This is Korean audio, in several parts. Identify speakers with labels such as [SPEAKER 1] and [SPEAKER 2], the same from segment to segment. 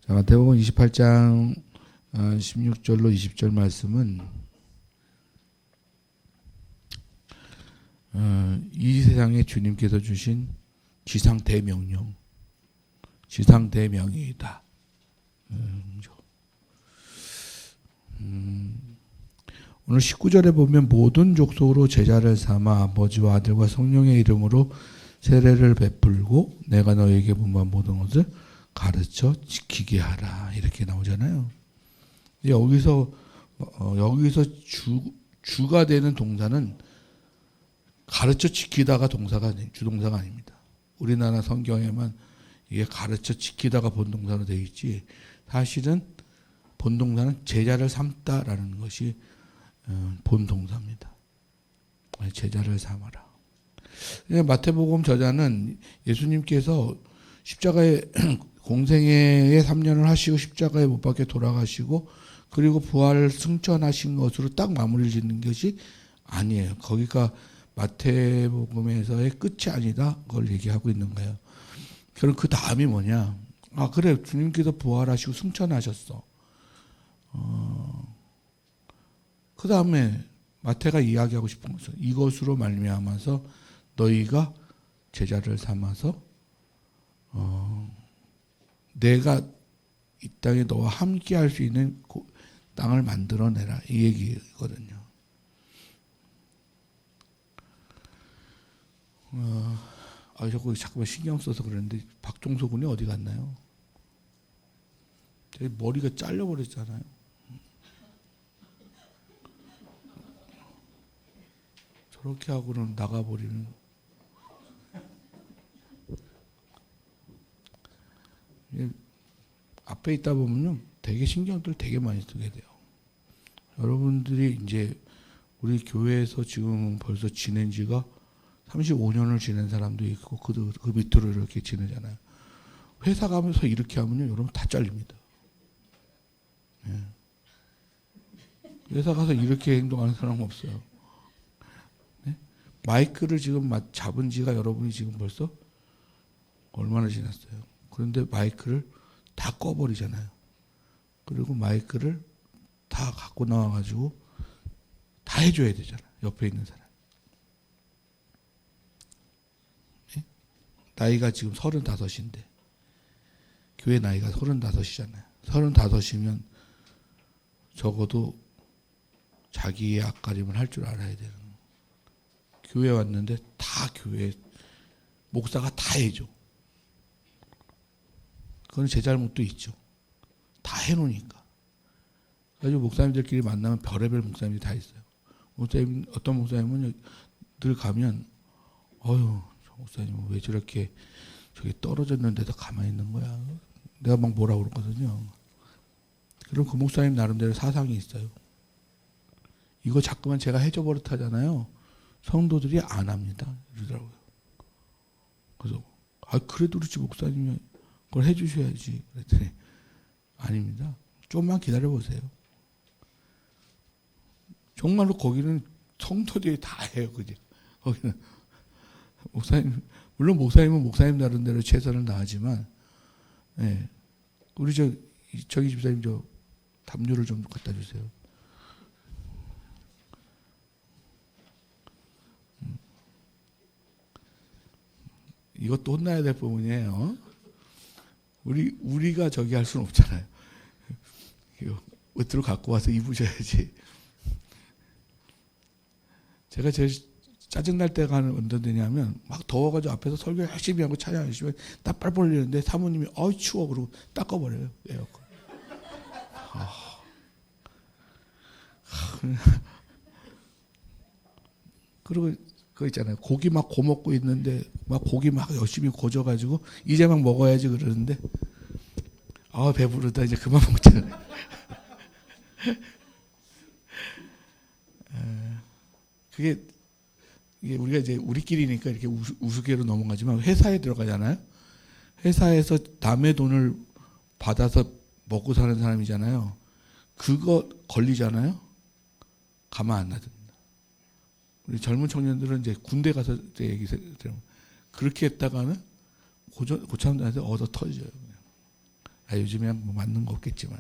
[SPEAKER 1] 자, 마태복음 28장 16절로 20절 말씀은 이 세상에 주님께서 주신 지상 대명령, 지상 대명이다. 오늘 19절에 보면 모든 족속으로 제자를 삼아 아버지와 아들과 성령의 이름으로 세례를 베풀고 내가 너에게 분부한 모든 것을 가르쳐 지키게 하라, 이렇게 나오잖아요. 여기서 주가 되는 동사는 가르쳐 지키다가 주동사가 아닙니다. 우리나라 성경에만 이게 가르쳐 지키다가 본동사로 되어 있지, 사실은 본동사는 제자를 삼다라는 것이 본동사입니다. 제자를 삼아라. 마태복음 저자는 예수님께서 십자가에 공생애에 3년을 하시고 십자가에 못 박혀 돌아가시고 그리고 부활 승천하신 것으로 딱 마무리를 짓는 것이 아니에요. 거기가 마태복음에서의 끝이 아니다, 그걸 얘기하고 있는 거예요. 그럼 그 다음이 뭐냐? 그래, 주님께서 부활하시고 승천하셨어. 그 다음에 마태가 이야기하고 싶은 것은 이것으로 말미암아서 너희가 제자를 삼아서 내가 이 땅에 너와 함께 할 수 있는 땅을 만들어내라, 이 얘기거든요. 자꾸만 신경 써서 그러는데 박종서 군이 어디 갔나요? 머리가 잘려버렸잖아요. 저렇게 하고는 나가버리는. 앞에 있다 보면요, 되게 신경들 되게 많이 쓰게 돼요. 여러분들이 이제 우리 교회에서 지금 벌써 지낸 지가 35년을 지낸 사람도 있고 그 밑으로 이렇게 지내잖아요. 회사 가면서 이렇게 하면요, 여러분 다 잘립니다. 예. 회사 가서 이렇게 행동하는 사람 없어요. 네? 마이크를 지금 잡은 지가 여러분이 지금 벌써 얼마나 지났어요. 그런데 마이크를 다 꺼버리잖아요. 그리고 마이크를 다 갖고 나와가지고 다 해줘야 되잖아요. 옆에 있는 사람. 네? 나이가 지금 35인데 교회 나이가 35이잖아요. 35이면 적어도 자기의 앞가림을 할 줄 알아야 되는 거예요. 교회 왔는데 다 교회 목사가 다 해줘. 그건 제 잘못도 있죠. 다 해놓으니까. 그래서 목사님들끼리 만나면 별의별 목사님이 다 있어요. 목사님, 어떤 목사님은 늘 가면, 저 목사님은 왜 저렇게 저기 떨어졌는데도 가만히 있는 거야. 내가 막 뭐라 그러거든요. 그럼 그 목사님 나름대로 사상이 있어요. 이거 자꾸만 제가 해줘 버릇하잖아요. 성도들이 안 합니다, 이러더라고요. 그래서 그래도 그렇지, 목사님이 그걸 해주셔야지. 그랬더니 아닙니다. 좀만 기다려보세요. 정말로 거기는 성도들이 다 해요. 그죠? 거기는 목사님, 물론 목사님은 목사님 나름대로 최선을 다하지만, 네. 우리 저기 집사님 담요를 좀 갖다 주세요. 이것도 혼나야 될 부분이에요. 우리가 저기 할 수는 없잖아요. 옷들을 갖고 와서 입으셔야지. 제가 제일 짜증날 때가 언제 되냐면, 막 더워가지고 앞에서 설교 열심히 하고 찬양 열심히 하고 딱 빨 벌리는데 사모님이 추워 그러고 닦아버려요, 에어컨. 그리고 그거 있잖아요. 고기 막 고먹고 있는데 막 고기 막 열심히 고져가지고 이제 막 먹어야지 그러는데 배부르다, 이제 그만 먹잖아요. 이게 우리가 이제 우리끼리니까 이렇게 우스개로 넘어가지만 회사에 들어가잖아요. 회사에서 남의 돈을 받아서 먹고 사는 사람이잖아요. 그거 걸리잖아요. 가만 안 놔둡니다. 우리 젊은 청년들은 이제 군대 가서 이제 얘기 들으면 그렇게 했다가는 고참들한테 얻어 터져요. 요즘에 뭐 맞는 거 없겠지만.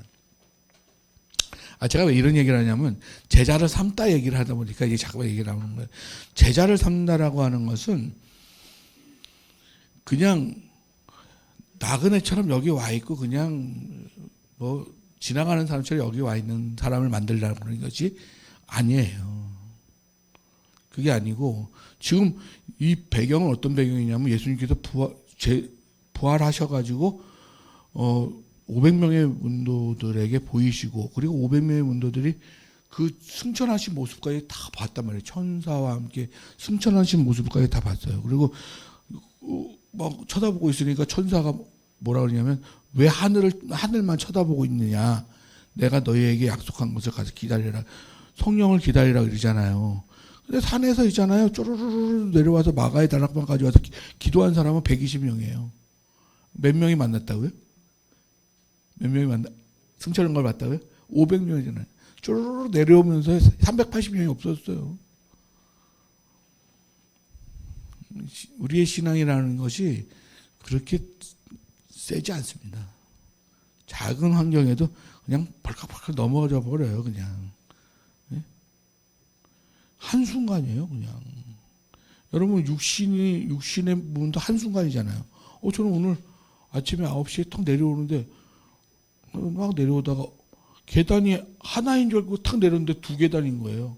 [SPEAKER 1] 제가 왜 이런 얘기를 하냐면 제자를 삼다 얘기를 하다 보니까 이게 자꾸 얘기 나오는 거예요. 제자를 삼다라고 하는 것은 그냥 나그네처럼 여기 와 있고 그냥 뭐 지나가는 사람처럼 여기 와 있는 사람을 만들려고 그러는 것이 아니에요. 그게 아니고 지금 이 배경은 어떤 배경이냐면 예수님께서 부활하셔가지고 500명의 문도들에게 보이시고 그리고 500명의 문도들이 그 승천하신 모습까지 다 봤단 말이에요. 천사와 함께 승천하신 모습까지 다 봤어요. 그리고 막 쳐다보고 있으니까 천사가 뭐라 그러냐면 왜 하늘만 쳐다보고 있느냐. 내가 너희에게 약속한 것을 가서 기다리라. 성령을 기다리라 그러잖아요. 근데 산에서 있잖아요. 쪼르르르 내려와서 마가의 다락방까지 와서 기도한 사람은 120명이에요. 몇 명이 만났다고요? 몇 명이 승천한 걸 봤다고요? 500명이잖아요. 쪼르르 내려오면서 380명이 없었어요. 우리의 신앙이라는 것이 그렇게 세지 않습니다. 작은 환경에도 그냥 벌컥벌컥 넘어져 버려요. 그냥 한순간이에요. 그냥 여러분 육신의 문도 한순간이잖아요. 저는 오늘 아침에 9시에 턱 내려오는데 막 내려오다가 계단이 하나인 줄 알고 탁 내렸는데 2계단인 거예요.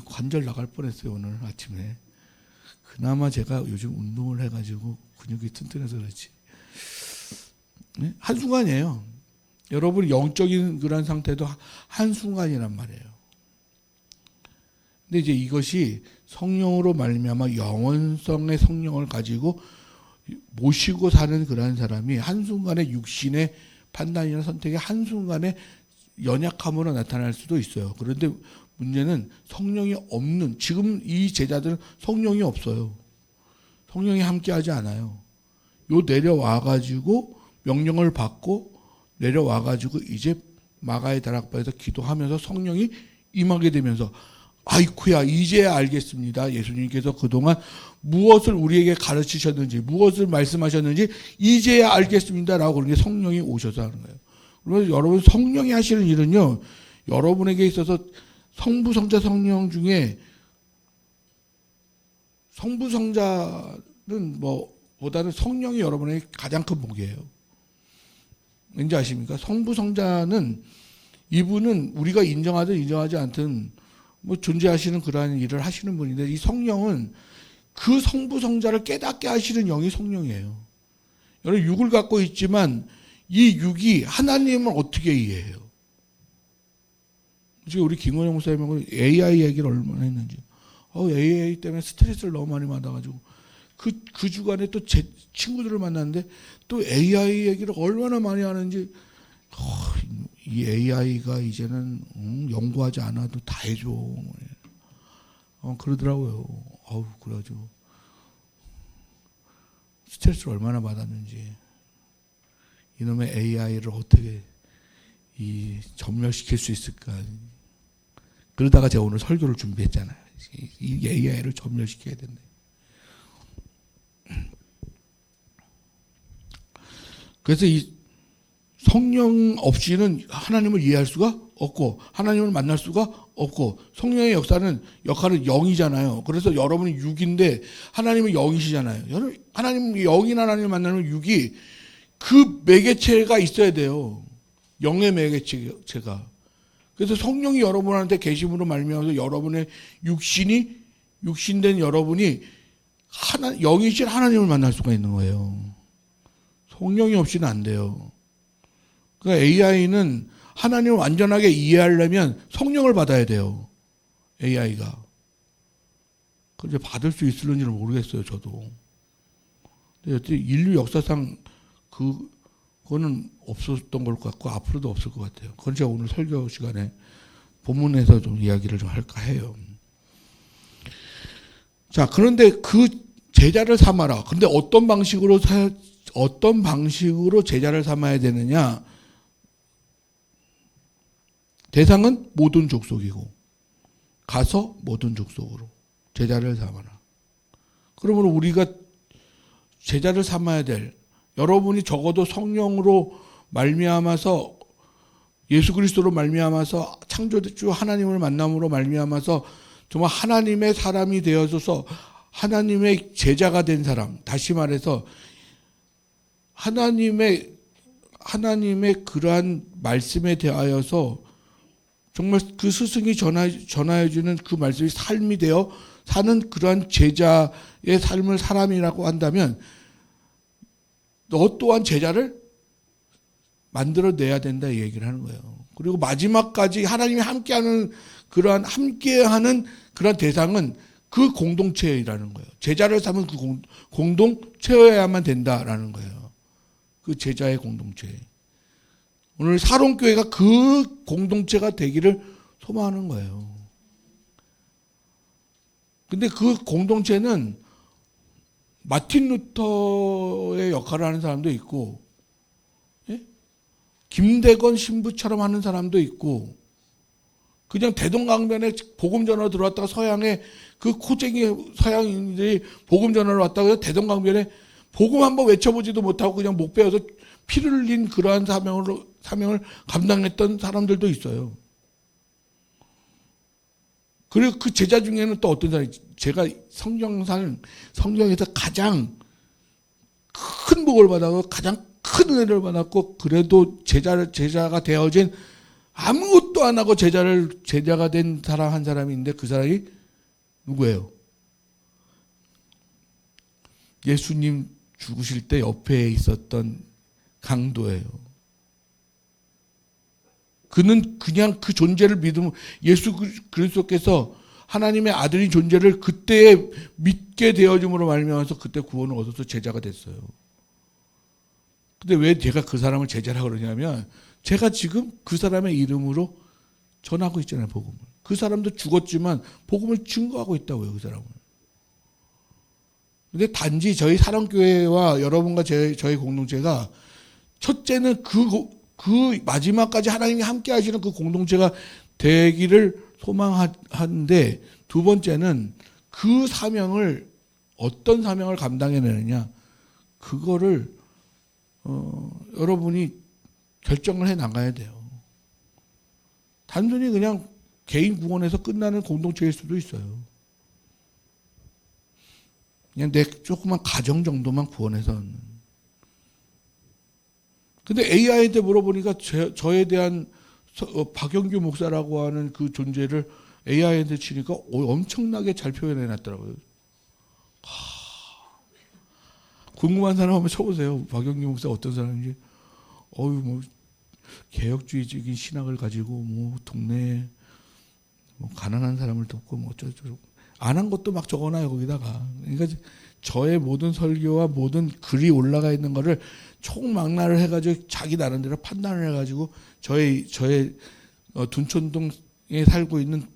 [SPEAKER 1] 관절 나갈 뻔했어요. 오늘 아침에. 그나마 제가 요즘 운동을 해가지고 근육이 튼튼해서 그렇지. 네? 한순간이에요. 여러분 영적인 그런 상태도 한순간이란 말이에요. 근데 이제 이것이 성령으로 말미암아 영원성의 성령을 가지고 모시고 사는 그런 사람이 한순간에 육신의 판단이나 선택이 한순간에 연약함으로 나타날 수도 있어요. 그런데 문제는 성령이 없는, 지금 이 제자들은 성령이 없어요. 성령이 함께하지 않아요. 내려와가지고 명령을 받고 내려와가지고 이제 마가의 다락방에서 기도하면서 성령이 임하게 되면서 아이쿠야 이제야 알겠습니다. 예수님께서 그동안 무엇을 우리에게 가르치셨는지 무엇을 말씀하셨는지 이제야 알겠습니다라고 그런 게 성령이 오셔서 하는 거예요. 그래서 여러분 성령이 하시는 일은요. 여러분에게 있어서 성부, 성자, 성령 중에 성부, 성자는 보다는 성령이 여러분에게 가장 큰 복이에요. 왠지 아십니까? 성부, 성자는 이분은 우리가 인정하든 인정하지 않든 존재하시는 그러한 일을 하시는 분인데 이 성령은 그 성부, 성자를 깨닫게 하시는 영이 성령이에요. 여러분 육을 갖고 있지만 이 육이 하나님을 어떻게 이해해요? 지금 우리 김원영 목사님하고 AI 얘기를 얼마나 했는지. AI 때문에 스트레스를 너무 많이 받아가지고 그 주간에 또 제 친구들을 만났는데 또 AI 얘기를 얼마나 많이 하는지 이 AI가 이제는 연구하지 않아도 다 해줘. 그러더라고요. 그래가지고 스트레스를 얼마나 받았는지. 이놈의 AI를 어떻게 전멸시킬 수 있을까. 그러다가 제가 오늘 설교를 준비했잖아요. 이 AI를 전멸시켜야 된다. 그래서 이 성령 없이는 하나님을 이해할 수가 없고 하나님을 만날 수가 없고 성령의 역할은 0이잖아요. 그래서 여러분이 6인데 하나님은 0이시잖아요. 하나님 영인 하나님을 만나는 6이 그 매개체가 있어야 돼요. 영의 매개체가. 그래서 성령이 여러분한테 계심으로 말미암아서 여러분의 육신된 여러분이 영이신 하나님을 만날 수가 있는 거예요. 성령이 없이는 안 돼요. 그러니까 AI는 하나님을 완전하게 이해하려면 성령을 받아야 돼요. AI가. 그런데 받을 수 있을는지는 모르겠어요. 저도. 근데 인류 역사상 그거는 없었던 것 같고 앞으로도 없을 것 같아요. 그건 제가 오늘 설교 시간에 본문에서 좀 이야기를 좀 할까 해요. 자, 그런데 그 제자를 삼아라. 근데 어떤 방식으로 제자를 삼아야 되느냐? 대상은 모든 족속이고 가서 모든 족속으로 제자를 삼아라. 그러므로 우리가 제자를 삼아야 될 여러분이 적어도 성령으로 말미암아서 예수 그리스도로 말미암아서 창조주 하나님을 만남으로 말미암아서 정말 하나님의 사람이 되어져서 하나님의 제자가 된 사람, 다시 말해서 하나님의 그러한 말씀에 대하여서 정말 그 스승이 전하여 주는 그 말씀이 삶이 되어 사는 그러한 제자의 삶을 사람이라고 한다면 너 또한 제자를 만들어내야 된다 이 얘기를 하는 거예요. 그리고 마지막까지 하나님이 함께하는 그러한 대상은 그 공동체라는 거예요. 제자를 삼은 그 공동체여야만 된다라는 거예요. 그 제자의 공동체. 오늘 사롱교회가 그 공동체가 되기를 소망하는 거예요. 근데 그 공동체는 마틴 루터의 역할을 하는 사람도 있고, 예? 김대건 신부처럼 하는 사람도 있고, 그냥 대동강변에 복음 전화로 들어왔다가 서양에 그 코쟁이 서양인들이 복음 전화로 왔다가 대동강변에 복음 한번 외쳐보지도 못하고 그냥 목 베어서 피를 흘린 그러한 사명을 감당했던 사람들도 있어요. 그리고 그 제자 중에는 또 어떤 사람이, 제가 성경에서 가장 큰 복을 받았고 가장 큰 은혜를 받았고 그래도 제자가 되어진 아무것도 안 하고 제자가 된 사람 한 사람이 있는데 그 사람이 누구예요? 예수님 죽으실 때 옆에 있었던 강도예요. 그는 그냥 그 존재를 믿으면 예수 그리스도께서 하나님의 아들인 존재를 그때 믿게 되어줌으로 말미암아서 그때 구원을 얻어서 제자가 됐어요. 근데 왜 제가 그 사람을 제자라고 그러냐면 제가 지금 그 사람의 이름으로 전하고 있잖아요, 복음을. 그 사람도 죽었지만 복음을 증거하고 있다고요, 그 사람은. 근데 단지 저희 사랑교회와 여러분과 저희 공동체가 첫째는 그 마지막까지 하나님이 함께 하시는 그 공동체가 되기를 소망하는데 두 번째는 그 사명을 어떤 사명을 감당해내느냐 그거를 여러분이 결정을 해 나가야 돼요. 단순히 그냥 개인 구원에서 끝나는 공동체일 수도 있어요. 그냥 내 조그만 가정 정도만 구원해서. 근데 AI한테 물어보니까 저에 대한 박영규 목사라고 하는 그 존재를 AI한테 치니까 엄청나게 잘 표현해 놨더라고요. 궁금한 사람 한번 쳐보세요. 박영규 목사 어떤 사람인지. 뭐 개혁주의적인 신학을 가지고 뭐 동네에 뭐 가난한 사람을 돕고 뭐 어쩌고저쩌고 안 한 것도 막 적어놔요 거기다가. 그러니까 저의 모든 설교와 모든 글이 올라가 있는 거를 총망라를 해가지고 자기 나름대로 판단을 해가지고 저의 둔촌동에 살고 있는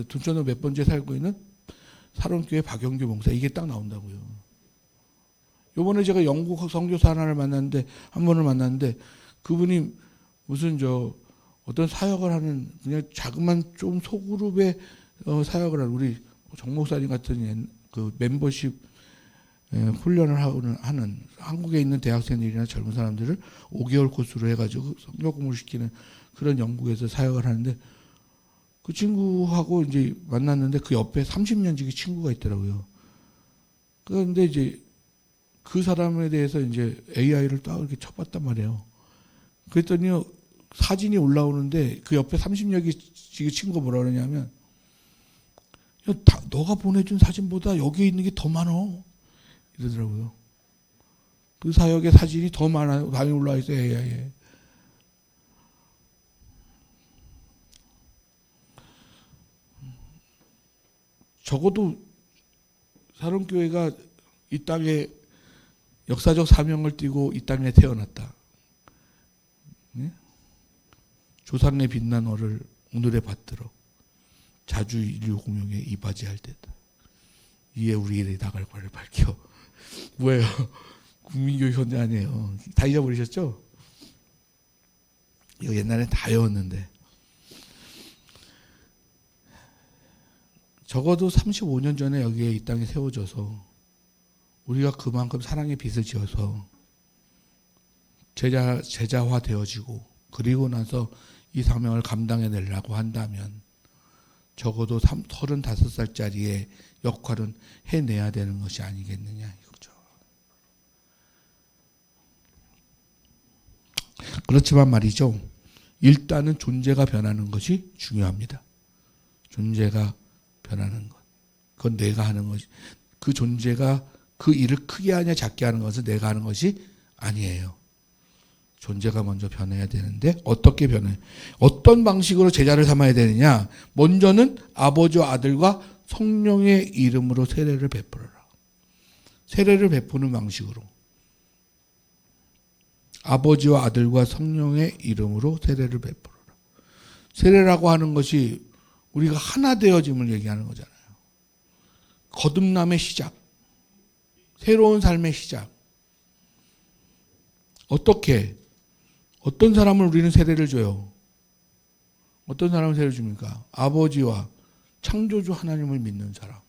[SPEAKER 1] 둔촌동 몇 번째 살고 있는 사롱교회 박영규 목사 이게 딱 나온다고요. 요번에 제가 영국 선교사 한 분을 만났는데 그분이 무슨 어떤 사역을 하는 그냥 자그만 좀 소그룹의 사역을 하는 우리 정 목사님 같은 그 멤버십 훈련을 하는 한국에 있는 대학생들이나 젊은 사람들을 5개월 코스로 해가지고 성경 공부를 시키는 그런 영국에서 사역을 하는데 그 친구하고 이제 만났는데 그 옆에 30년 지기 친구가 있더라고요. 그런데 이제 그 사람에 대해서 이제 AI를 딱 이렇게 쳐봤단 말이에요. 그랬더니 사진이 올라오는데 그 옆에 30년 지기 친구가 뭐라 그러냐면 너가 보내준 사진보다 여기에 있는 게 더 많어. 이러더라고요. 그 사역의 사진이 더 많아요. 많이 올라와 있어요, AI에. 적어도 사롱교회가 이 땅에 역사적 사명을 띠고 이 땅에 태어났다. 네? 조상의 빛난 어를 오늘에 받들어 자주 인류 공용에 이바지할 때다. 이에 우리 일이 나갈 바를 밝혀. 뭐예요? 국민교육 현장 아니에요. 다 잊어버리셨죠? 이거 옛날에 다 외웠는데. 적어도 35년 전에 여기에 이 땅에 세워져서 우리가 그만큼 사랑의 빛을 지어서 제자화 되어지고 그리고 나서 이 사명을 감당해내려고 한다면 적어도 35살짜리의 역할은 해내야 되는 것이 아니겠느냐 이거죠. 그렇지만 말이죠. 일단은 존재가 변하는 것이 중요합니다. 존재가 변하는 것. 그건 내가 하는 것이, 그 존재가 그 일을 크게 하냐 작게 하는 것은 내가 하는 것이 아니에요. 존재가 먼저 변해야 되는데 어떻게 변해? 어떤 방식으로 제자를 삼아야 되느냐? 먼저는 아버지와 아들과 성령의 이름으로 세례를 베풀어라. 세례를 베푸는 방식으로. 아버지와 아들과 성령의 이름으로 세례를 베풀어라. 세례라고 하는 것이 우리가 하나 되어짐을 얘기하는 거잖아요. 거듭남의 시작. 새로운 삶의 시작. 어떻게? 어떤 사람을 우리는 세례를 줘요? 어떤 사람을 세례를 줍니까? 아버지와 창조주 하나님을 믿는 사람.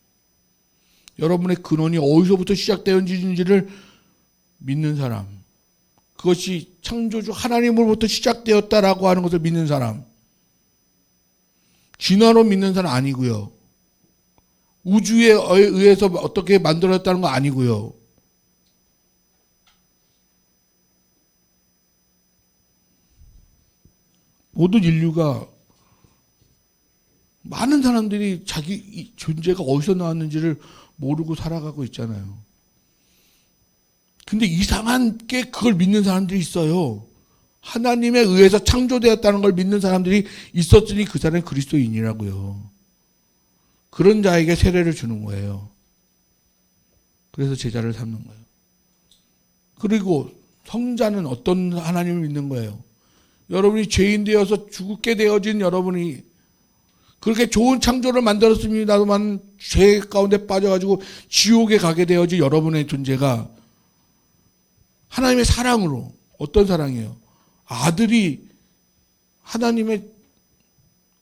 [SPEAKER 1] 여러분의 근원이 어디서부터 시작되었는지를 믿는 사람. 그것이 창조주 하나님으로부터 시작되었다라고 하는 것을 믿는 사람. 진화로 믿는 사람 아니고요. 우주에 의해서 어떻게 만들어졌다는 거 아니고요. 모든 인류가 많은 사람들이 자기 존재가 어디서 나왔는지를 모르고 살아가고 있잖아요. 근데 이상하게 그걸 믿는 사람들이 있어요. 하나님에 의해서 창조되었다는 걸 믿는 사람들이 있었으니 그 사람이 그리스도인이라고요. 그런 자에게 세례를 주는 거예요. 그래서 제자를 삼는 거예요. 그리고 성자는 어떤 하나님을 믿는 거예요? 여러분이 죄인 되어서 죽게 되어진 여러분이 그렇게 좋은 창조를 만들었습니다만 죄 가운데 빠져가지고 지옥에 가게 되어진 여러분의 존재가 하나님의 사랑으로, 어떤 사랑이에요? 아들이 하나님의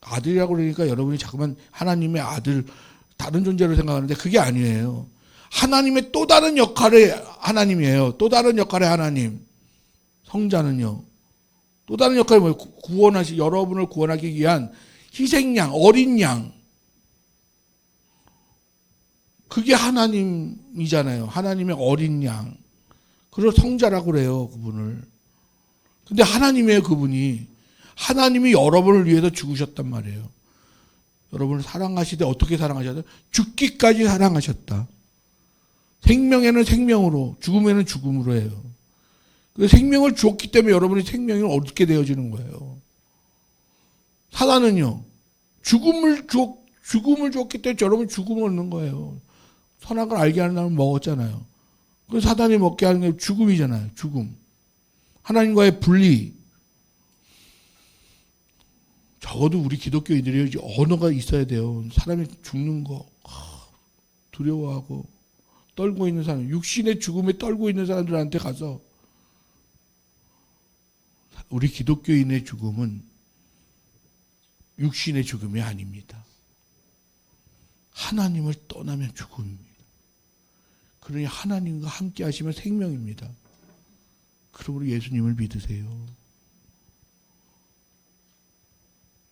[SPEAKER 1] 아들이라고 그러니까 여러분이 자꾸만 하나님의 아들 다른 존재로 생각하는데 그게 아니에요. 하나님의 또 다른 역할의 하나님이에요. 또 다른 역할의 하나님. 성자는요. 또 다른 역할이 뭐예요? 여러분을 구원하기 위한 희생양, 어린 양. 그게 하나님이잖아요. 하나님의 어린 양. 그래서 성자라고 그래요, 그분을. 근데 하나님이에요, 그분이. 하나님이 여러분을 위해서 죽으셨단 말이에요. 여러분을 사랑하시되 어떻게 사랑하셨다? 죽기까지 사랑하셨다. 생명에는 생명으로, 죽음에는 죽음으로 해요. 생명을 주었기 때문에 여러분이 생명이 얻게 되어지는 거예요. 사단은요, 죽음을 주었기 때문에 여러분 죽음을 얻는 거예요. 선악을 알게 하는 사람은 먹었잖아요. 그 사단이 먹게 하는 게 죽음이잖아요. 죽음. 하나님과의 분리. 적어도 우리 기독교인들이 언어가 있어야 돼요. 사람이 죽는 거 두려워하고 떨고 있는 사람, 육신의 죽음에 떨고 있는 사람들한테 가서 우리 기독교인의 죽음은 육신의 죽음이 아닙니다. 하나님을 떠나면 죽음입니다. 그러니 하나님과 함께 하시면 생명입니다. 그러므로 예수님을 믿으세요.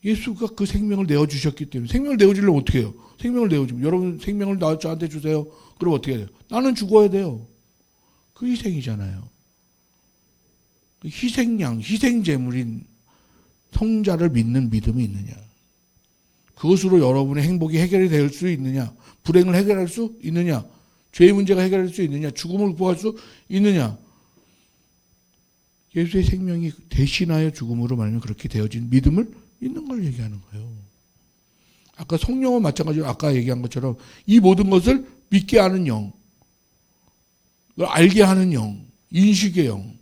[SPEAKER 1] 예수가 그 생명을 내어주셨기 때문에 생명을 내어주려면 어떻게 해요? 생명을 내어주면 여러분 생명을 저한테 주세요. 그럼 어떻게 해야 돼요? 나는 죽어야 돼요. 그 희생이잖아요. 그 희생양, 희생제물인 성자를 믿는 믿음이 있느냐? 그것으로 여러분의 행복이 해결이 될 수 있느냐? 불행을 해결할 수 있느냐? 죄의 문제가 해결될 수 있느냐? 죽음을 구할 수 있느냐? 예수의 생명이 대신하여 죽음으로 말하면 그렇게 되어진 믿음을 있는 걸 얘기하는 거예요. 아까 성령은 마찬가지로 아까 얘기한 것처럼 이 모든 것을 믿게 하는 영, 알게 하는 영, 인식의 영,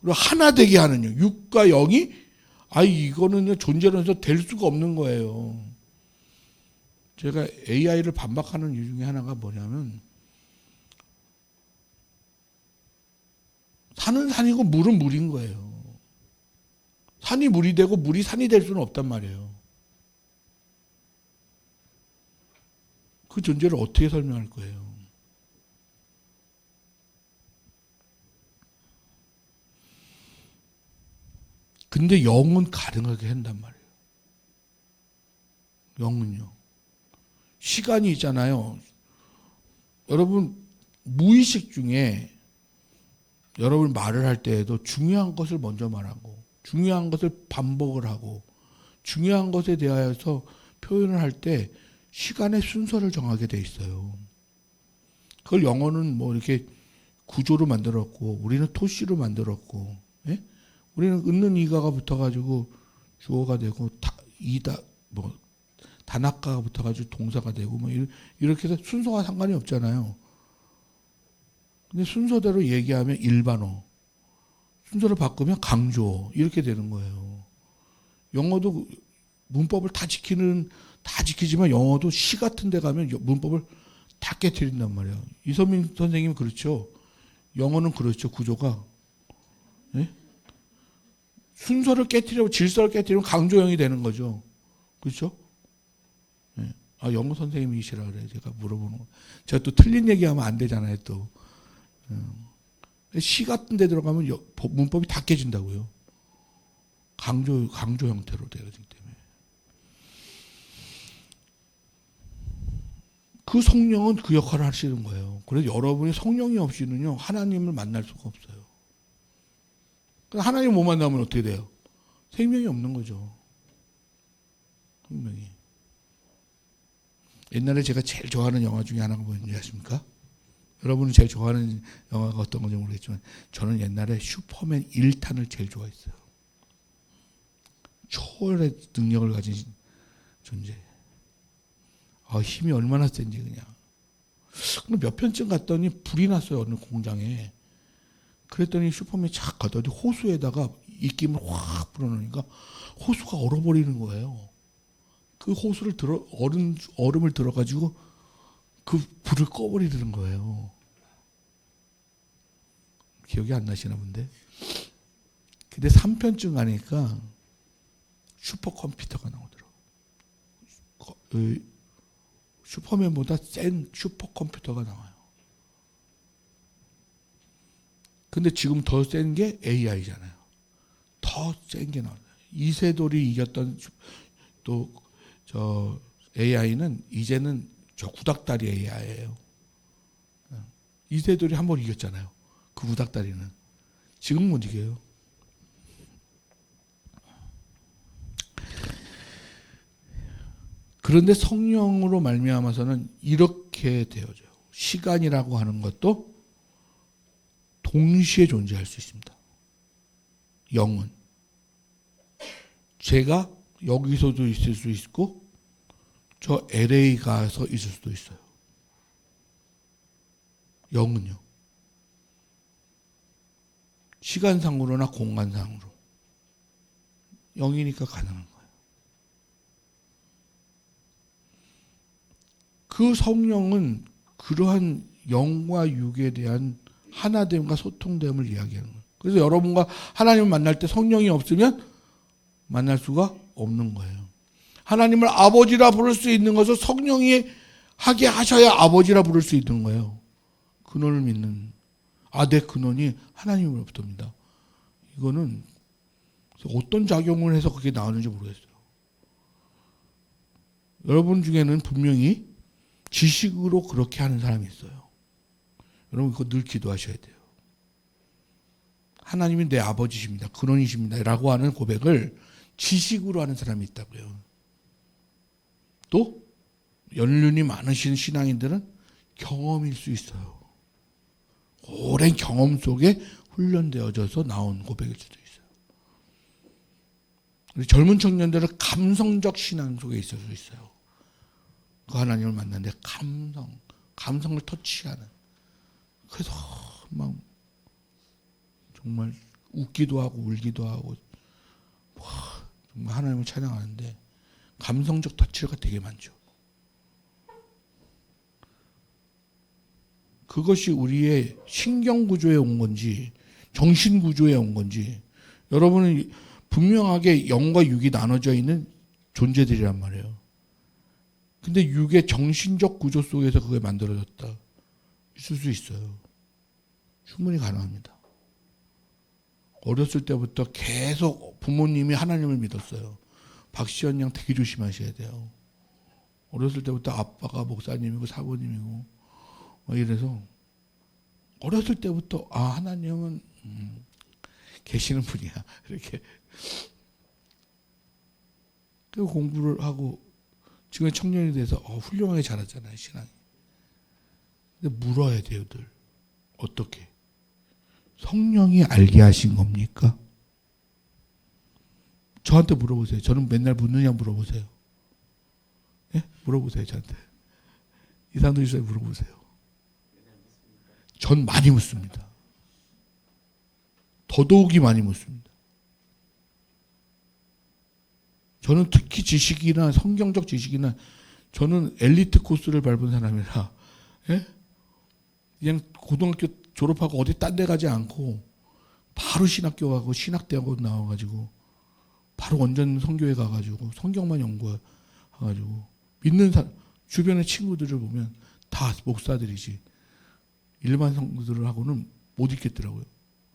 [SPEAKER 1] 그리고 하나 되게 하는 영, 육과 영이 이거는 존재론에서 될 수가 없는 거예요. 제가 AI를 반박하는 이유 중에 하나가 뭐냐면 산은 산이고 물은 물인 거예요. 산이 물이 되고 물이 산이 될 수는 없단 말이에요. 그 존재를 어떻게 설명할 거예요? 근데 영은 가능하게 한단 말이에요. 영은요. 시간이 있잖아요. 여러분 무의식 중에 여러분 말을 할 때에도 중요한 것을 먼저 말하고 중요한 것을 반복을 하고 중요한 것에 대하여서 표현을 할 때 시간의 순서를 정하게 돼 있어요. 그걸 영어는 뭐 이렇게 구조로 만들었고 우리는 토시로 만들었고, 예? 우리는 은는 이가가 붙어가지고 주어가 되고 이다 뭐 단학가가 붙어가지고 동사가 되고 뭐 이렇게 해서 순서와 상관이 없잖아요. 근데 순서대로 얘기하면 일반어, 순서를 바꾸면 강조 이렇게 되는 거예요. 영어도 문법을 다 지키지만 영어도 시 같은 데 가면 문법을 다 깨트린단 말이에요. 이선민 선생님은 그렇죠. 영어는 그렇죠. 구조가. 네? 순서를 깨트리고 질서를 깨트리면 강조형이 되는 거죠. 그렇죠? 네. 아, 영어 선생님이시라 그래요. 제가 물어보는 거. 제가 또 틀린 얘기하면 안 되잖아요. 또. 시 같은 데 들어가면 문법이 다 깨진다고요. 강조 형태로 되기 때문에. 그 성령은 그 역할을 하시는 거예요. 그래서 여러분이 성령이 없이는요, 하나님을 만날 수가 없어요. 하나님 못 만나면 어떻게 돼요? 생명이 없는 거죠. 생명이. 옛날에 제가 제일 좋아하는 영화 중에 하나가 뭔지 아십니까? 여러분은 제일 좋아하는 영화가 어떤 건지 모르겠지만 저는 옛날에 슈퍼맨 1탄을 제일 좋아했어요. 초월의 능력을 가진 존재. 힘이 얼마나 센지 그냥. 몇 편쯤 갔더니 불이 났어요. 어느 공장에. 그랬더니 슈퍼맨이 착 가더니 호수에다가 입김을 확 불어넣으니까 호수가 얼어버리는 거예요. 그 호수를 얼음을 들어가지고 그 불을 꺼버리는 거예요. 기억이 안 나시나 본데. 근데 3편쯤 가니까 슈퍼컴퓨터가 나오더라고요. 슈퍼맨보다 센 슈퍼컴퓨터가 나와요. 근데 지금 더 센 게 AI잖아요. 더 센 게 나와요. 이세돌이 이겼던 또 저 AI는 이제는 저 구닥다리 AI예요. 이세돌이 한 번 이겼잖아요. 그 구닥다리는. 지금 못 이겨요. 그런데 성령으로 말미암아서는 이렇게 되어져요. 시간이라고 하는 것도 동시에 존재할 수 있습니다. 영은. 제가 여기서도 있을 수 있고 저 LA 가서 있을 수도 있어요. 영은요. 시간상으로나 공간상으로. 영이니까 가능한 거예요. 그 성령은 그러한 영과 육에 대한 하나됨과 소통됨을 이야기하는 거예요. 그래서 여러분과 하나님을 만날 때 성령이 없으면 만날 수가 없는 거예요. 하나님을 아버지라 부를 수 있는 것을 성령이 하게 하셔야 아버지라 부를 수 있는 거예요. 근원을 믿는. 내 근원이 하나님으로부터입니다. 이거는 어떤 작용을 해서 그게 나오는지 모르겠어요. 여러분 중에는 분명히 지식으로 그렇게 하는 사람이 있어요. 여러분 그거 늘 기도하셔야 돼요. 하나님이 내 아버지십니다. 근원이십니다. 라고 하는 고백을 지식으로 하는 사람이 있다고요. 또 연륜이 많으신 신앙인들은 경험일 수 있어요. 오랜 경험 속에 훈련되어져서 나온 고백일 수도 있어요. 우리 젊은 청년들은 감성적 신앙 속에 있을 수 있어요. 그 하나님을 만났는데 감성을 터치하는. 그래서 막 정말 웃기도 하고 울기도 하고 정말 하나님을 찬양하는데 감성적 터치가 되게 많죠. 그것이 우리의 신경구조에 온 건지 정신구조에 온 건지 여러분은 분명하게 영과 육이 나눠져 있는 존재들이란 말이에요. 근데 육의 정신적 구조 속에서 그게 만들어졌다. 있을 수 있어요. 충분히 가능합니다. 어렸을 때부터 계속 부모님이 하나님을 믿었어요. 박시연 양 되게 조심하셔야 돼요. 어렸을 때부터 아빠가 목사님이고 사모님이고 이래서 어렸을 때부터 하나님은 계시는 분이야. 이렇게 그 공부를 하고 지금 청년이 돼서 훌륭하게 자랐잖아요, 신앙이. 근데 물어야 돼요, 늘. 어떻게? 성령이 알게 하신 겁니까? 저한테 물어보세요. 저는 맨날 묻느냐 물어보세요. 예? 물어보세요, 저한테. 이상도 있어요, 물어보세요. 전 많이 묻습니다. 더더욱이 많이 묻습니다. 저는 특히 지식이나 성경적 지식이나 저는 엘리트 코스를 밟은 사람이라 예? 그냥 고등학교 졸업하고 어디 딴 데 가지 않고 바로 신학교 가고 신학대학원 나와가지고 바로 원전 선교회 가가지고 성경만 연구해가지고 믿는 사람 주변의 친구들을 보면 다 목사들이지 일반 성도들하고는 못 있겠더라고요.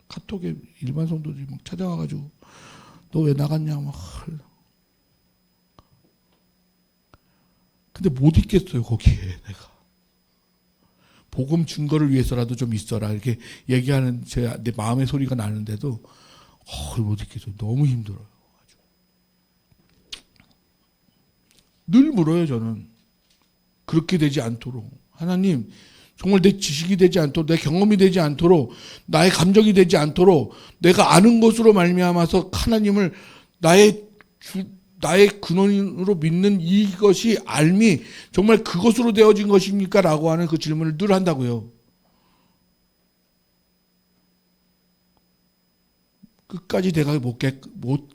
[SPEAKER 1] 카톡에 일반 성도들이 막 찾아와가지고 너 왜 나갔냐 막 근데 못 있겠어요 거기에 내가 복음 증거를 위해서라도 좀 있어라 이렇게 얘기하는 내 마음의 소리가 나는데도 못 있겠어요. 너무 힘들어요. 아주. 늘 물어요 저는. 그렇게 되지 않도록 하나님 정말 내 지식이 되지 않도록 내 경험이 되지 않도록 나의 감정이 되지 않도록 내가 아는 것으로 말미암아서 하나님을 나의 근원으로 믿는 이것이 알미 정말 그것으로 되어진 것입니까? 라고 하는 그 질문을 늘 한다고요. 끝까지 내가 못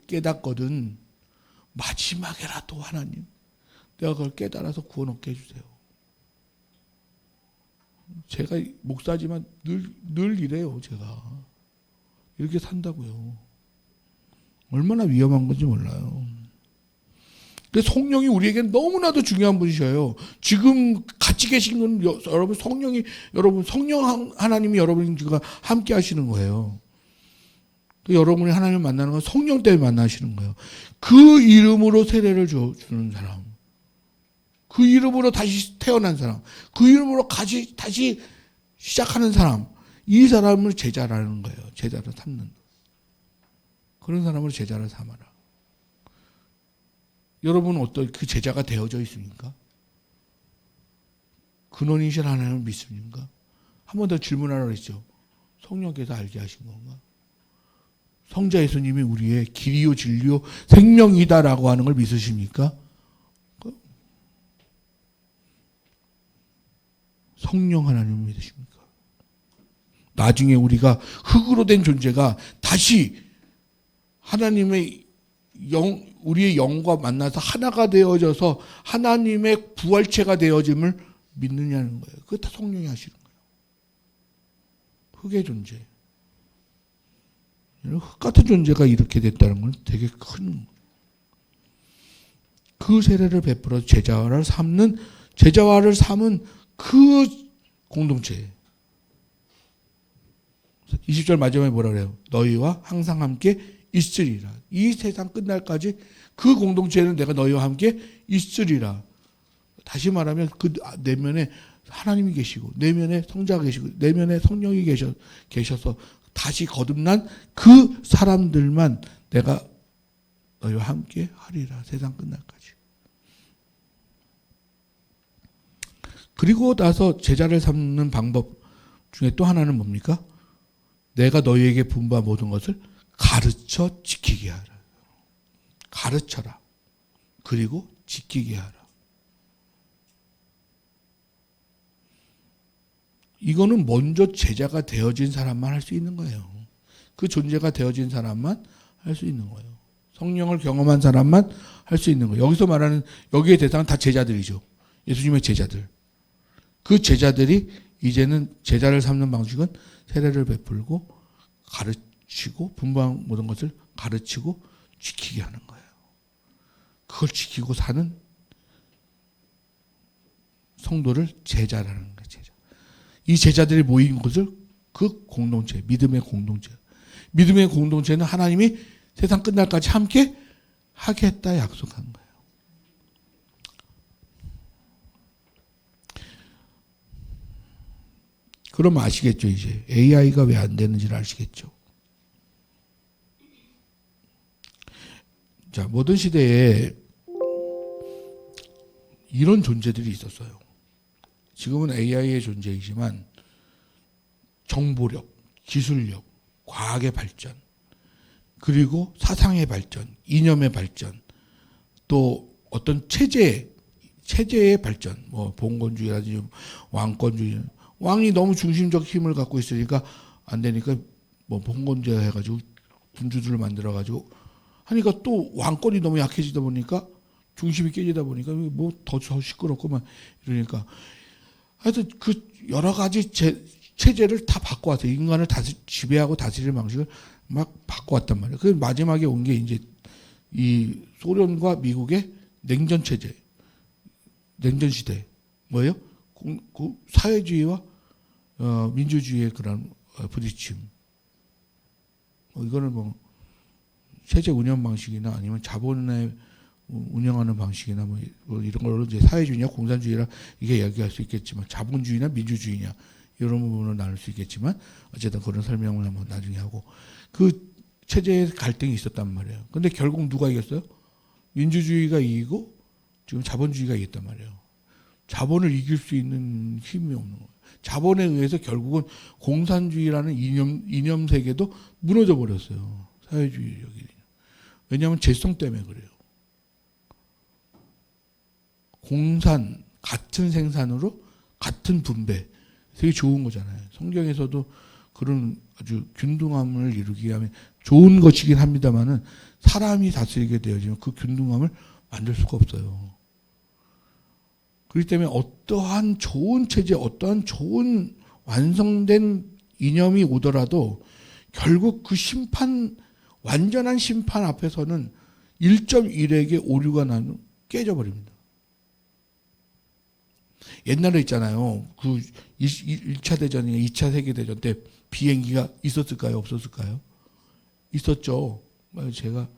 [SPEAKER 1] 깨닫거든 마지막에라도 하나님 내가 그걸 깨달아서 구원 얻게 해주세요. 제가 목사지만 늘 이래요. 제가 이렇게 산다고요. 얼마나 위험한 건지 몰라요. 성령이 우리에게 너무나도 중요한 분이셔요. 지금 같이 계신 건 여러분 성령 하나님이 여러분과 함께 하시는 거예요. 여러분이 하나님을 만나는 건 성령 때문에 만나시는 거예요. 그 이름으로 세례를 주는 사람, 그 이름으로 다시 태어난 사람, 그 이름으로 다시 시작하는 사람, 이 사람을 제자라는 거예요. 제자를 삼는. 그런 사람을 제자를 삼아라. 여러분은 어떤 그 제자가 되어져 있습니까? 근원이신 하나님을 믿습니까? 한 번 더 질문하라고 했죠. 성령께서 알게 하신 건가? 성자 예수님이 우리의 길이요 진리요 생명이다라고 하는 걸 믿으십니까? 성령 하나님을 믿으십니까? 나중에 우리가 흙으로 된 존재가 다시 하나님의 우리의 영과 만나서 하나가 되어져서 하나님의 부활체가 되어짐을 믿느냐는 거예요. 그거 다 성령이 하시는 거예요. 흙의 존재. 흙 같은 존재가 이렇게 됐다는 건 되게 큰 그 세례를 베풀어 제자화를 삼은 그 공동체. 20절 마지막에 뭐라 그래요? 너희와 항상 함께 있으리라. 이 세상 끝날까지 그 공동체는 내가 너희와 함께 있으리라. 다시 말하면 그 내면에 하나님이 계시고 내면에 성자가 계시고 내면에 성령이 계셔서 다시 거듭난 그 사람들만 내가 너희와 함께 하리라. 세상 끝날까지. 그리고 나서 제자를 삼는 방법 중에 또 하나는 뭡니까? 내가 너희에게 분부한 모든 것을 가르쳐 지키게 하라. 가르쳐라. 그리고 지키게 하라. 이거는 먼저 제자가 되어진 사람만 할 수 있는 거예요. 그 존재가 되어진 사람만 할 수 있는 거예요. 성령을 경험한 사람만 할 수 있는 거예요. 여기서 말하는 여기의 대상은 다 제자들이죠. 예수님의 제자들. 그 제자들이 이제는 제자를 삼는 방식은 세례를 베풀고 가르치고 분부한 모든 것을 가르치고 지키게 하는 거예요. 그걸 지키고 사는 성도를 제자라는 거예요. 제자. 이 제자들이 모인 곳을 그 공동체, 믿음의 공동체. 믿음의 공동체는 하나님이 세상 끝날까지 함께 하겠다 약속한 거예요. 그럼 아시겠죠, 이제. AI가 왜 안 되는지를 아시겠죠. 자, 모던 시대에 이런 존재들이 있었어요. 지금은 AI의 존재이지만 정보력, 기술력, 과학의 발전, 그리고 사상의 발전, 이념의 발전, 또 어떤 체제의 발전, 뭐 봉건주의라든지 왕권주의, 왕이 너무 중심적 힘을 갖고 있으니까 안 되니까 뭐 봉건주의 해가지고 군주들을 만들어가지고 하니까 또 왕권이 너무 약해지다 보니까 중심이 깨지다 보니까 뭐 더 시끄럽고 막 이러니까 하여튼 그 여러 가지 체제를 다 바꿔왔어요. 인간을 지배하고 다스리는 방식을 막 바꿔왔단 말이에요. 그 마지막에 온 게 이제 이 소련과 미국의 냉전 체제, 냉전 시대 뭐예요? 그 사회주의와 민주주의의 그런 부딪힘. 이거는 뭐 체제 운영 방식이나 아니면 자본의 운영하는 방식이나 뭐 이런 걸로 이제 사회주의냐 공산주의라 이게 이야기할 수 있겠지만 자본주의나 민주주의냐 이런 부분을 나눌 수 있겠지만 어쨌든 그런 설명을 한번 나중에 하고 그 체제의 갈등이 있었단 말이에요. 근데 결국 누가 이겼어요? 민주주의가 이기고 지금 자본주의가 이겼단 말이에요. 자본을 이길 수 있는 힘이 없는 거예요. 자본에 의해서 결국은 공산주의라는 이념 세계도 무너져 버렸어요. 사회주의력이. 왜냐하면 재성 때문에 그래요. 공산, 같은 생산으로 같은 분배. 되게 좋은 거잖아요. 성경에서도 그런 아주 균등함을 이루기 위하면 좋은 것이긴 합니다만은 사람이 다스리게 되어지면 그 균등함을 만들 수가 없어요. 그렇기 때문에 어떠한 좋은 체제, 어떠한 좋은 완성된 이념이 오더라도 결국 그 완전한 심판 앞에서는 1.1에게 오류가 나면 깨져버립니다. 옛날에 있잖아요. 그 1차 대전이나 2차 세계대전 때 비행기가 있었을까요? 없었을까요? 있었죠. 제가,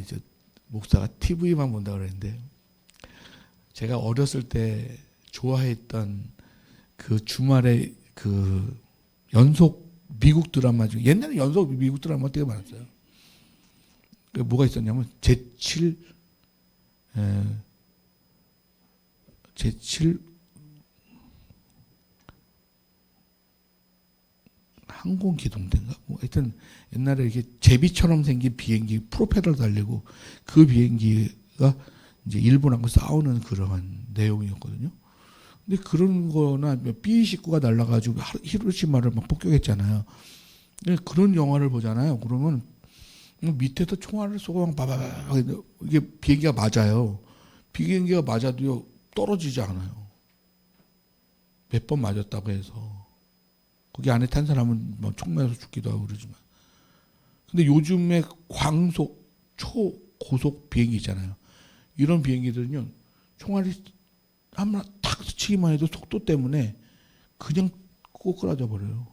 [SPEAKER 1] 이제 목사가 TV만 본다 그랬는데, 제가 어렸을 때 좋아했던 그 주말에 그 연속 미국 드라마 중에, 옛날에 연속 미국 드라마 되게 많았어요. 뭐가 있었냐면, 제7 항공기동대인가? 뭐 하여튼 옛날에 이렇게 제비처럼 생긴 비행기 프로펠러 달리고 그 비행기가 이제 일본하고 싸우는 그러한 내용이었거든요. 근데 그런 거나 B-29가 날아가지고 히로시마를 막 폭격했잖아요. 그런 영화를 보잖아요. 그러면 밑에서 총알을 쏘고 막 바바바 이게 비행기가 맞아요. 비행기가 맞아도요 떨어지지 않아요. 몇 번 맞았다고 해서. 거기 안에 탄 사람은 뭐 총 맞아서 죽기도 하고 그러지만. 근데 요즘에 광속, 초고속 비행기 있잖아요. 이런 비행기들은요, 총알이 한번 탁 스치기만 해도 속도 때문에 그냥 꼬꾸라져 버려요.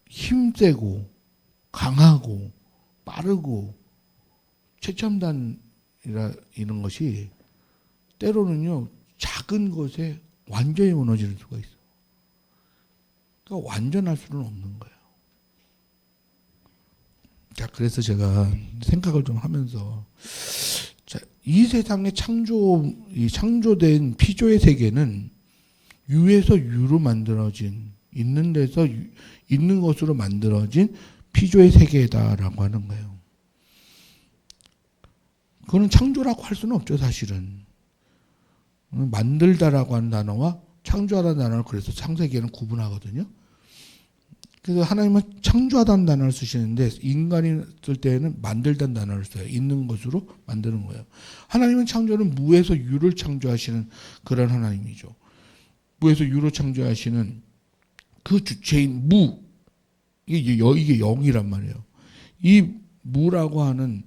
[SPEAKER 1] 힘세고, 강하고, 빠르고, 최첨단이라 이런 것이 때로는요, 작은 것에 완전히 무너지는 수가 있어. 그러니까 완전할 수는 없는 거예요. 자, 그래서 제가 생각을 좀 하면서, 자, 이 세상의 창조된 피조의 세계는 유에서 유로 만들어진, 있는 데서 있는 것으로 만들어진 피조의 세계다라고 하는 거예요. 그거는 창조라고 할 수는 없죠, 사실은. 만들다라고 하는 단어와 창조하다는 단어를 그래서 창세기에는 구분하거든요. 그래서 하나님은 창조하다는 단어를 쓰시는데 인간이 쓸 때에는 만들다는 단어를 써요. 있는 것으로 만드는 거예요. 하나님은 창조는 무에서 유를 창조하시는 그런 하나님이죠. 무에서 유로 창조하시는 그 주체인 무, 이게 영이란 말이에요. 이 무라고 하는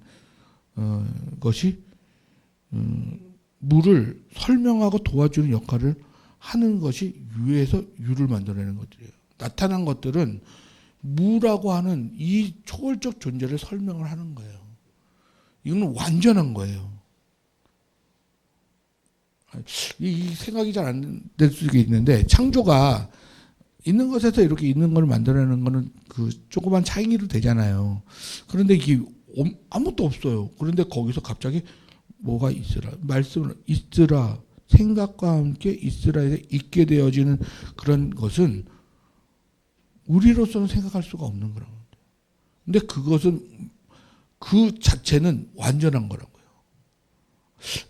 [SPEAKER 1] 것이 무를 설명하고 도와주는 역할을 하는 것이 유에서 유를 만들어내는 것들이에요. 나타난 것들은 무라고 하는 이 초월적 존재를 설명을 하는 거예요. 이건 완전한 거예요. 이 생각이 잘 안 될 수도 있는데, 창조가 있는 것에서 이렇게 있는 걸 만들어내는 거는 그 조그만 차이로 되잖아요. 그런데 이게 아무것도 없어요. 그런데 거기서 갑자기 뭐가 있으라, 말씀을 있으라, 생각과 함께 있으라에서 있게 되어지는 그런 것은 우리로서는 생각할 수가 없는 거라고. 근데 그것은 그 자체는 완전한 거라고요.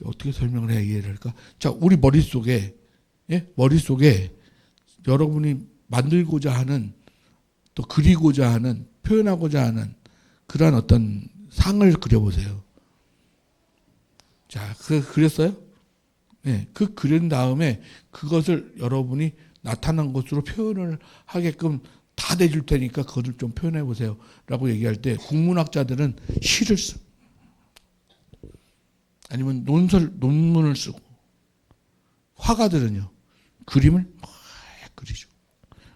[SPEAKER 1] 어떻게 설명을 해야 이해를 할까? 자, 우리 머릿속에, 예? 머릿속에 여러분이 만들고자 하는, 또 그리고자 하는, 표현하고자 하는 그런 어떤 상을 그려보세요. 자, 그렸어요? 네, 그린 다음에 그것을 여러분이 나타난 것으로 표현을 하게끔 다 내줄 테니까 그것을 좀 표현해 보세요. 라고 얘기할 때 국문학자들은 시를 쓰고, 아니면 논문을 쓰고, 화가들은요, 그림을 막 그리죠.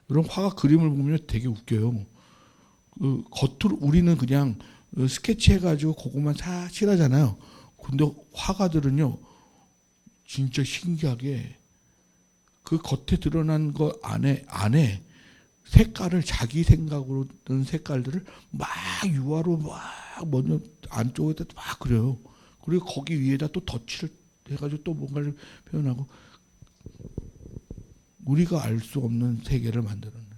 [SPEAKER 1] 이런 화가 그림을 보면 되게 웃겨요. 그 겉으로 우리는 그냥 스케치 해가지고 그것만 다 칠하잖아요. 근데 화가들은요, 진짜 신기하게 그 겉에 드러난 거 안에 색깔을 자기 생각으로 든 색깔들을 막 유화로 막 먼저 안쪽에다 막 그려요. 그리고 거기 위에다 또 덧칠을 해가지고 또 뭔가를 표현하고, 우리가 알 수 없는 세계를 만들어내요.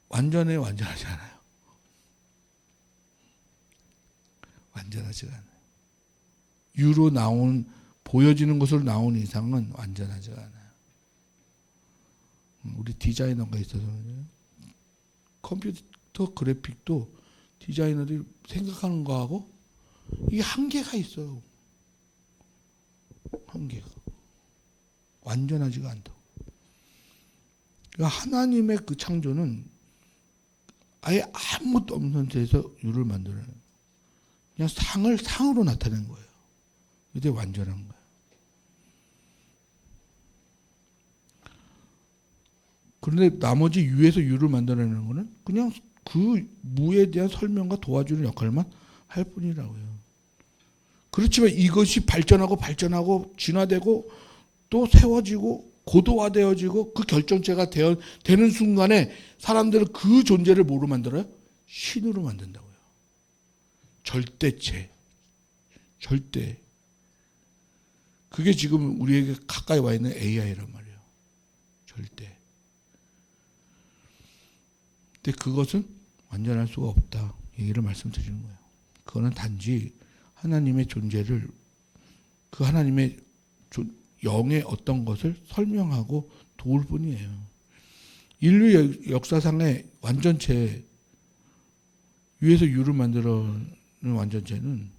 [SPEAKER 1] 완전하지 않아요. 완전하지가 않아요. 유로 보여지는 것으로 나온 이상은 완전하지가 않아요. 우리 디자이너가 있어서 컴퓨터 그래픽도 디자이너들이 생각하는 거하고 이게 한계가 있어요. 한계가. 완전하지가 않다고. 그러니까 하나님의 그 창조는 아예 아무것도 없는 상태에서 유를 만들어내는, 그냥 상으로 나타낸 거예요. 이게 완전한 거예요. 그런데 나머지 유에서 유를 만들어내는 거는 그냥 그 무에 대한 설명과 도와주는 역할만 할 뿐이라고요. 그렇지만 이것이 발전하고 진화되고 또 세워지고 고도화되어지고 그 결정체가 되는 순간에 사람들은 그 존재를 뭐로 만들어요? 신으로 만든다고요. 절대체. 절대. 그게 지금 우리에게 가까이 와 있는 AI란 말이에요. 절대. 근데 그것은 완전할 수가 없다. 얘기를 말씀드리는 거예요. 그거는 단지 하나님의 존재를, 그 하나님의 영의 어떤 것을 설명하고 도울 뿐이에요. 인류 역사상의 완전체, 위에서 유를 만들어는 완전체는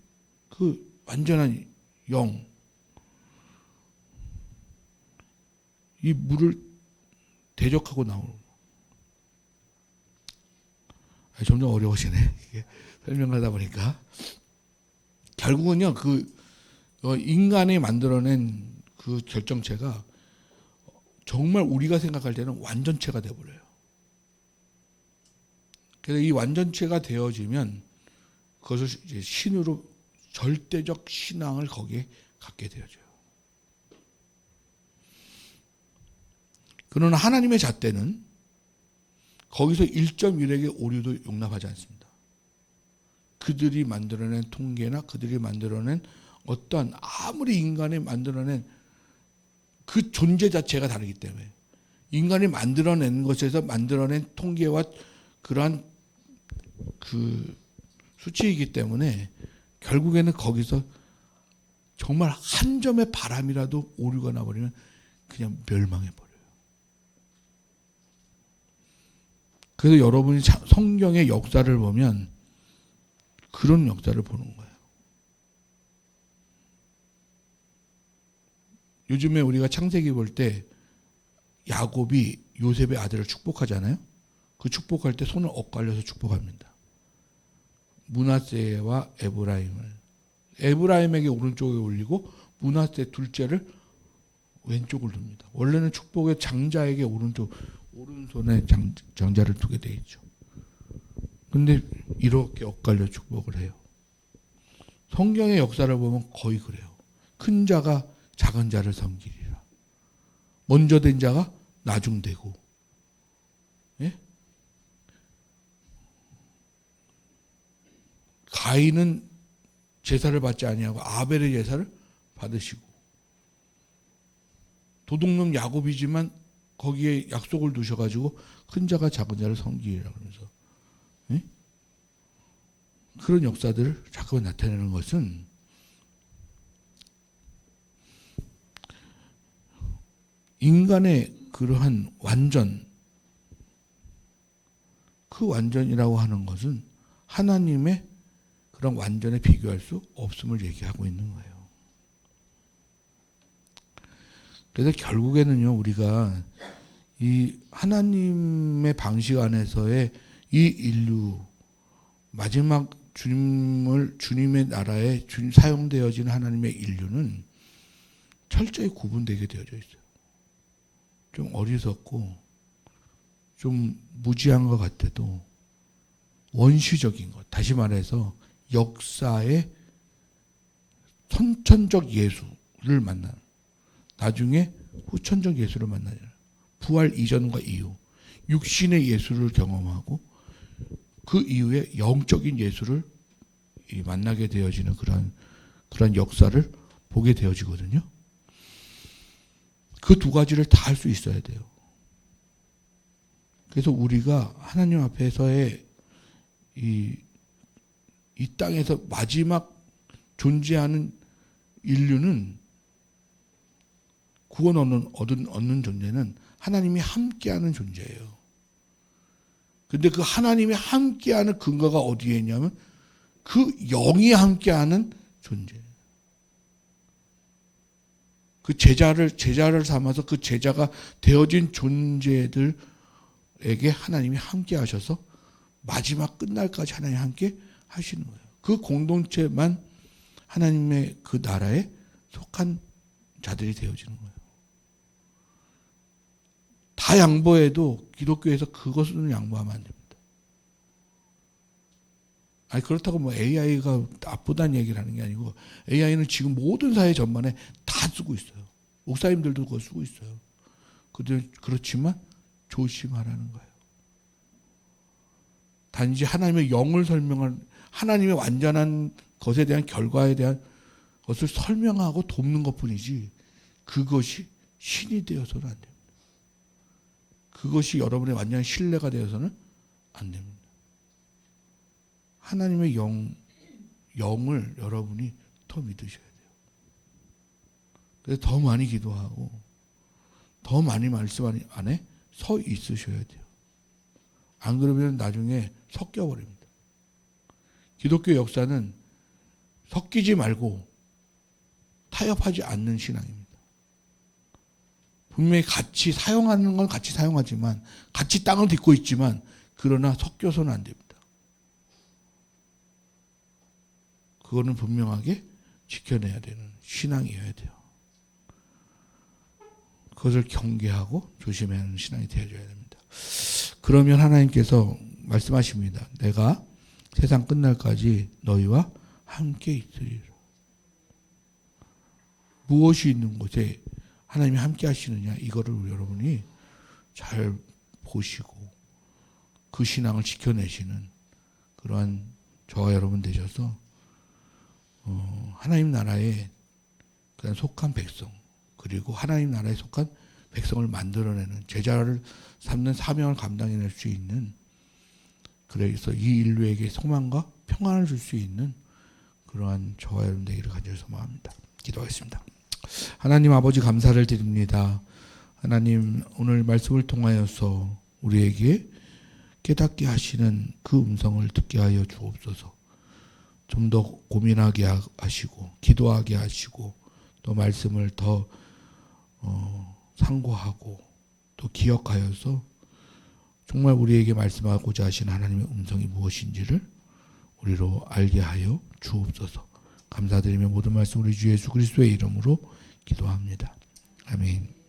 [SPEAKER 1] 그 완전한 영, 이 물을 대적하고 나오는. 점점 어려워지네. 이게 설명하다 보니까. 결국은요, 인간이 만들어낸 그 결정체가 정말 우리가 생각할 때는 완전체가 되어버려요. 그래서 이 완전체가 되어지면 그것을 이제 신으로 절대적 신앙을 거기에 갖게 되어져요. 그러나 하나님의 잣대는 거기서 1.1액의 오류도 용납하지 않습니다. 그들이 만들어낸 통계나 그들이 만들어낸 어떠한, 아무리 인간이 만들어낸 그 존재 자체가 다르기 때문에, 인간이 만들어낸 것에서 만들어낸 통계와 그러한 그 수치이기 때문에 결국에는 거기서 정말 한 점의 바람이라도 오류가 나버리면 그냥 멸망해버려요. 그래서 여러분이 성경의 역사를 보면 그런 역사를 보는 거예요. 요즘에 우리가 창세기 볼 때 야곱이 요셉의 아들을 축복하잖아요. 그 축복할 때 손을 엇갈려서 축복합니다. 므낫세와 에브라임에게 오른쪽에 올리고 므낫세 둘째를 왼쪽을 둡니다. 원래는 축복의 장자에게 오른손에 장자를 두게 돼 있죠. 근데 이렇게 엇갈려 축복을 해요. 성경의 역사를 보면 거의 그래요. 큰 자가 작은 자를 섬기리라. 먼저 된 자가 나중되고, 예? 가인은 제사를 받지 아니하고 아벨의 제사를 받으시고, 도둑놈 야곱이지만 거기에 약속을 두셔가지고 큰 자가 작은 자를 섬기리라 그러면서, 예? 그런 역사들을 자꾸 나타내는 것은 인간의 그러한 완전, 그 완전이라고 하는 것은 하나님의 그런 완전에 비교할 수 없음을 얘기하고 있는 거예요. 그래서 결국에는요, 우리가 이 하나님의 방식 안에서의 이 인류, 마지막 주님의 나라에 사용되어진 하나님의 인류는 철저히 구분되게 되어져 있어요. 좀 어리석고 좀 무지한 것 같아도 원시적인 것, 다시 말해서 역사의 선천적 예수를 만나는, 나중에 후천적 예수를 만나는, 부활 이전과 이후 육신의 예수를 경험하고 그 이후에 영적인 예수를 만나게 되어지는 그런 역사를 보게 되어지거든요. 그 두 가지를 다 할 수 있어야 돼요. 그래서 우리가 하나님 앞에서의 이 땅에서 마지막 존재하는 인류는, 구원 얻는 존재는 하나님이 함께하는 존재예요. 근데 그 하나님이 함께하는 근거가 어디에 있냐면 그 영이 함께하는 존재예요. 그 제자를 삼아서 그 제자가 되어진 존재들에게 하나님이 함께 하셔서 마지막 끝날까지 하나님이 함께 하시는 거예요. 그 공동체만 하나님의 그 나라에 속한 자들이 되어지는 거예요. 다 양보해도 기독교에서 그것은 양보하면 안 됩니다. 아니, 그렇다고 뭐 AI가 나쁘다는 얘기를 하는 게 아니고, AI는 지금 모든 사회 전반에 다 쓰고 있어요. 목사님들도 그거 쓰고 있어요. 그렇지만 조심하라는 거예요. 단지 하나님의 영을 설명한, 하나님의 완전한 것에 대한 결과에 대한 것을 설명하고 돕는 것뿐이지, 그것이 신이 되어서는 안 됩니다. 그것이 여러분의 완전한 신뢰가 되어서는 안 됩니다. 하나님의 영을 여러분이 더 믿으셔야 돼요. 그래서 더 많이 기도하고 더 많이 말씀 안에 서 있으셔야 돼요. 안 그러면 나중에 섞여버립니다. 기독교 역사는 섞이지 말고 타협하지 않는 신앙입니다. 분명히 같이 사용하는 건 같이 사용하지만, 같이 땅을 딛고 있지만, 그러나 섞여서는 안 됩니다. 그거는 분명하게 지켜내야 되는 신앙이어야 돼요. 그것을 경계하고 조심해야 하는 신앙이 되어줘야 됩니다. 그러면 하나님께서 말씀하십니다. 내가 세상 끝날까지 너희와 함께 있으리라. 무엇이 있는 곳에 하나님이 함께 하시느냐, 이거를 여러분이 잘 보시고 그 신앙을 지켜내시는 그러한 저와 여러분 되셔서 하나님 나라에 그냥 속한 백성, 그리고 하나님 나라에 속한 백성을 만들어내는, 제자를 삼는 사명을 감당해낼 수 있는, 그래서 이 인류에게 소망과 평안을 줄 수 있는 그러한 저와 여러분 되기를 간절히 소망합니다. 기도하겠습니다. 하나님 아버지, 감사를 드립니다. 하나님, 오늘 말씀을 통하여서 우리에게 깨닫게 하시는 그 음성을 듣게 하여 주옵소서. 좀 더 고민하게 하시고 기도하게 하시고 또 말씀을 더 상고하고 또 기억하여서 정말 우리에게 말씀하고자 하신 하나님의 음성이 무엇인지를 우리로 알게 하여 주옵소서. 감사드리며 모든 말씀 우리 주 예수 그리스도의 이름으로 기도합니다. 아멘.